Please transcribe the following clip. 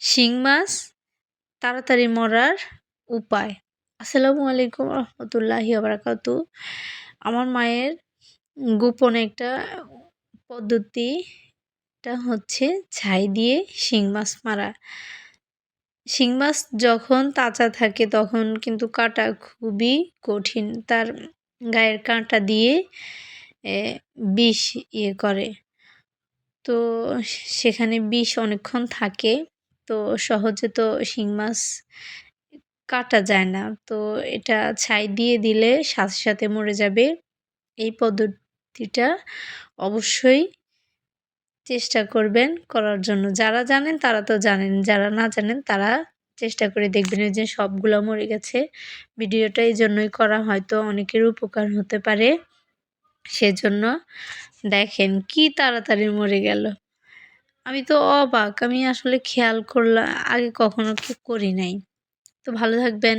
শিং মাছ তাড়াতাড়ি মরার উপায়। আসসালামু আলাইকুম রহমতুল্লাহি বারাকাতু। আমার মায়ের গোপন একটা পদ্ধতিটা হচ্ছে ছাই দিয়ে শিং মাছ মারা। শিং মাছ যখন তাজা থাকে তখন কিন্তু কাটা খুবই কঠিন। তার গায়ের কাঁটা দিয়ে বিষ করে। তো সেখানে বিষ অনেকক্ষণ থাকে। তো সহজে তো শিং মাছ কাটা যায় না। তো এটা ছাই দিয়ে দিলে সাথে, সাথে মরে যাবে। এই পদ্ধতিটা অবশ্যই চেষ্টা করবেন করার জন্য। যারা জানেন তারা তো জানেন, যারা না জানেন তারা চেষ্টা করে দেখবেন। ওই যে সবগুলা মরে গেছে। ভিডিওটা এইজন্যই করা, হয়তো অনেকের উপকার হতে পারে। সেজন্য দেখেন কি তাড়াতাড়ি মরে গেল। আমি তো অবাক, আমি আসলে খেয়াল করলাম আগে কখনো করি নাই। তো ভালো থাকবেন।